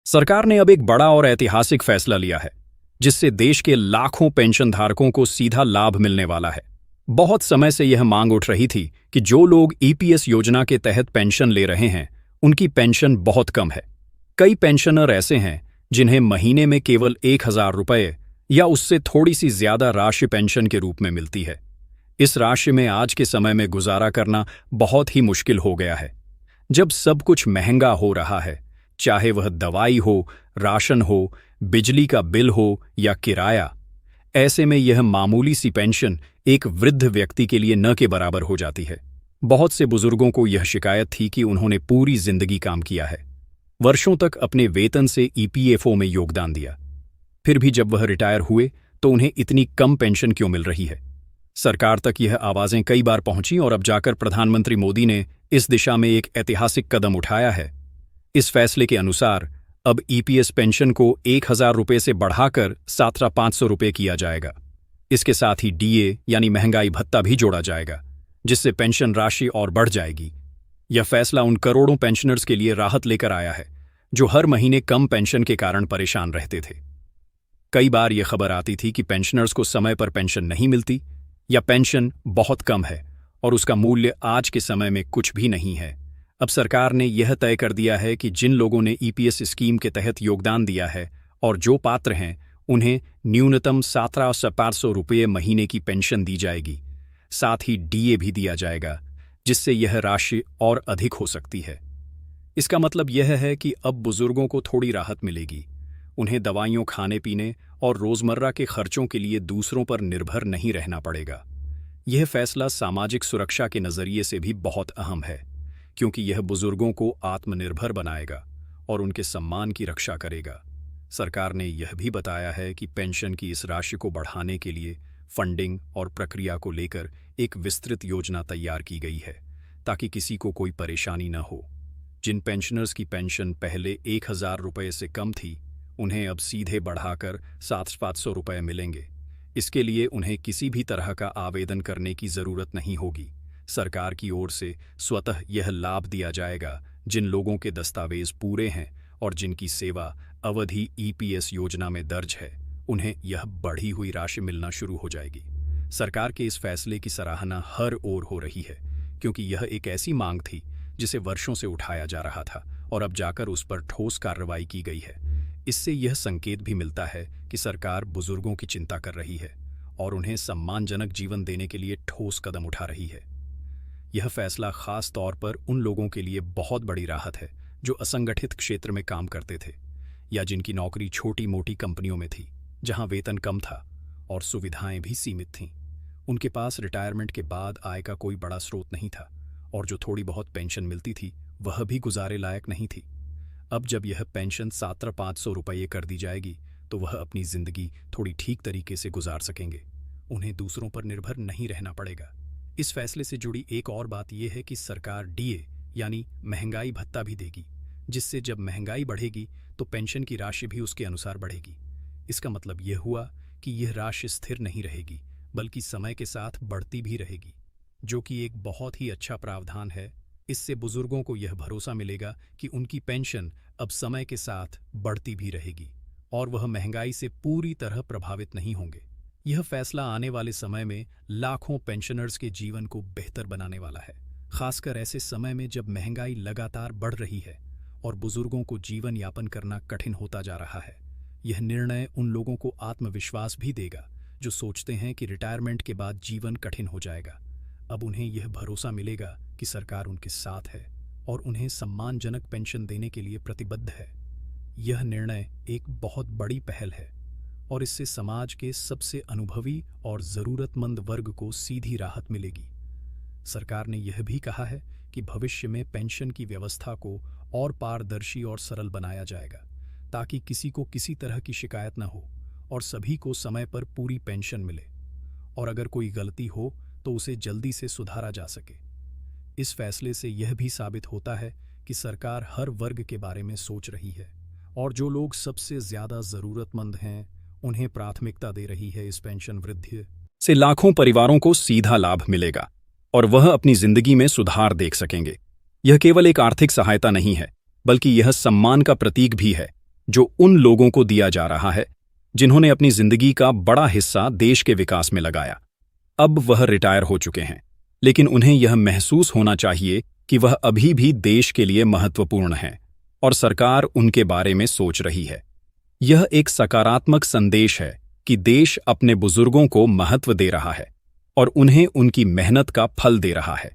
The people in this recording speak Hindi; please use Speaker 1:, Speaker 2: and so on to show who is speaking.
Speaker 1: सरकार ने अब एक बड़ा और ऐतिहासिक फैसला लिया है, जिससे देश के लाखों पेंशनधारकों को सीधा लाभ मिलने वाला है। बहुत समय से यह मांग उठ रही थी कि जो लोग ईपीएस योजना के तहत पेंशन ले रहे हैं, उनकी पेंशन बहुत कम है। कई पेंशनर ऐसे हैं जिन्हें महीने में केवल 1000 रुपये या उससे थोड़ी सी ज्यादा राशि पेंशन के रूप में मिलती है। इस राशि में आज के समय में गुजारा करना बहुत ही मुश्किल हो गया है। जब सब कुछ महंगा हो रहा है, चाहे वह दवाई हो, राशन हो, बिजली का बिल हो या किराया, ऐसे में यह मामूली सी पेंशन एक वृद्ध व्यक्ति के लिए न के बराबर हो जाती है। बहुत से बुजुर्गों को यह शिकायत थी कि उन्होंने पूरी जिंदगी काम किया है, वर्षों तक अपने वेतन से ईपीएफओ में योगदान दिया, फिर भी जब वह रिटायर हुए तो उन्हें इतनी कम पेंशन क्यों मिल रही है। सरकार तक यह आवाजें कई बार पहुंची और अब जाकर प्रधानमंत्री मोदी ने इस दिशा में एक ऐतिहासिक कदम उठाया है। इस फैसले के अनुसार अब ईपीएस पेंशन को 1000 रुपये से बढ़ाकर 7500 रुपये किया जाएगा। इसके साथ ही डीए यानी महंगाई भत्ता भी जोड़ा जाएगा, जिससे पेंशन राशि और बढ़ जाएगी। यह फैसला उन करोड़ों पेंशनर्स के लिए राहत लेकर आया है जो हर महीने कम पेंशन के कारण परेशान रहते थे। कई बार यह खबर आती थी कि पेंशनर्स को समय पर पेंशन नहीं मिलती या पेंशन बहुत कम है और उसका मूल्य आज के समय में कुछ भी नहीं है। अब सरकार ने यह तय कर दिया है कि जिन लोगों ने ईपीएस स्कीम के तहत योगदान दिया है और जो पात्र हैं, उन्हें न्यूनतम 17,500 रुपये महीने की पेंशन दी जाएगी। साथ ही डीए भी दिया जाएगा, जिससे यह राशि और अधिक हो सकती है। इसका मतलब यह है कि अब बुजुर्गों को थोड़ी राहत मिलेगी। उन्हें दवाइयों, खाने पीने और रोजमर्रा के खर्चों के लिए दूसरों पर निर्भर नहीं रहना पड़ेगा। यह फैसला सामाजिक सुरक्षा के नजरिए से भी बहुत अहम है, क्योंकि यह बुजुर्गों को आत्मनिर्भर बनाएगा और उनके सम्मान की रक्षा करेगा। सरकार ने यह भी बताया है कि पेंशन की इस राशि को बढ़ाने के लिए फंडिंग और प्रक्रिया को लेकर एक विस्तृत योजना तैयार की गई है, ताकि किसी को कोई परेशानी न हो। जिन पेंशनर्स की पेंशन पहले 1000 रुपये से कम थी, उन्हें अब सीधे बढ़ाकर 7500 रुपये मिलेंगे। इसके लिए उन्हें किसी भी तरह का आवेदन करने की जरूरत नहीं होगी। सरकार की ओर से स्वतः यह लाभ दिया जाएगा जिन लोगों के दस्तावेज पूरे हैं और जिनकी सेवा अवधि ईपीएस योजना में दर्ज है, उन्हें यह बढ़ी हुई राशि मिलना शुरू हो जाएगी। सरकार के इस फैसले की सराहना हर ओर हो रही है, क्योंकि यह एक ऐसी मांग थी जिसे वर्षों से उठाया जा रहा था और अब जाकर उस पर ठोस कार्रवाई की गई है। इससे यह संकेत भी मिलता है कि सरकार बुजुर्गों की चिंता कर रही है और उन्हें सम्मानजनक जीवन देने के लिए ठोस कदम उठा रही है। यह फैसला खास तौर पर उन लोगों के लिए बहुत बड़ी राहत है जो असंगठित क्षेत्र में काम करते थे या जिनकी नौकरी छोटी मोटी कंपनियों में थी, जहां वेतन कम था और सुविधाएं भी सीमित थीं। उनके पास रिटायरमेंट के बाद आय का कोई बड़ा स्रोत नहीं था और जो थोड़ी बहुत पेंशन मिलती थी वह भी गुजारे लायक नहीं थी। अब जब यह पेंशन 7500 रुपये कर दी जाएगी तो वह अपनी जिंदगी थोड़ी ठीक तरीके से गुजार सकेंगे। उन्हें दूसरों पर निर्भर नहीं रहना पड़ेगा। इस फैसले से जुड़ी एक और बात यह है कि सरकार डीए यानी महंगाई भत्ता भी देगी, जिससे जब महंगाई बढ़ेगी तो पेंशन की राशि भी उसके अनुसार बढ़ेगी। इसका मतलब यह हुआ कि यह राशि स्थिर नहीं रहेगी, बल्कि समय के साथ बढ़ती भी रहेगी, जो कि एक बहुत ही अच्छा प्रावधान है। इससे बुजुर्गों को यह भरोसा मिलेगा कि उनकी पेंशन अब समय के साथ बढ़ती भी रहेगी और वह महंगाई से पूरी तरह प्रभावित नहीं होंगे। यह फैसला आने वाले समय में लाखों पेंशनर्स के जीवन को बेहतर बनाने वाला है, खासकर ऐसे समय में जब महंगाई लगातार बढ़ रही है और बुजुर्गों को जीवन यापन करना कठिन होता जा रहा है। यह निर्णय उन लोगों को आत्मविश्वास भी देगा जो सोचते हैं कि रिटायरमेंट के बाद जीवन कठिन हो जाएगा। अब उन्हें यह भरोसा मिलेगा कि सरकार उनके साथ है और उन्हें सम्मानजनक पेंशन देने के लिए प्रतिबद्ध है। यह निर्णय एक बहुत बड़ी पहल है और इससे समाज के सबसे अनुभवी और ज़रूरतमंद वर्ग को सीधी राहत मिलेगी। सरकार ने यह भी कहा है कि भविष्य में पेंशन की व्यवस्था को और पारदर्शी और सरल बनाया जाएगा, ताकि किसी को किसी तरह की शिकायत न हो और सभी को समय पर पूरी पेंशन मिले, और अगर कोई गलती हो तो उसे जल्दी से सुधारा जा सके। इस फैसले से यह भी साबित होता है कि सरकार हर वर्ग के बारे में सोच रही है और जो लोग सबसे ज्यादा जरूरतमंद हैं उन्हें प्राथमिकता दे रही है। इस पेंशन वृद्धि से लाखों परिवारों को सीधा लाभ मिलेगा और वह अपनी जिंदगी में सुधार देख सकेंगे। यह केवल एक आर्थिक सहायता नहीं है, बल्कि यह सम्मान का प्रतीक भी है, जो उन लोगों को दिया जा रहा है जिन्होंने अपनी जिंदगी का बड़ा हिस्सा देश के विकास में लगाया। अब वह रिटायर हो चुके हैं, लेकिन उन्हें यह महसूस होना चाहिए कि वह अभी भी देश के लिए महत्वपूर्ण हैं और सरकार उनके बारे में सोच रही है। यह एक सकारात्मक संदेश है कि देश अपने बुजुर्गों को महत्व दे रहा है और उन्हें उनकी मेहनत का फल दे रहा है।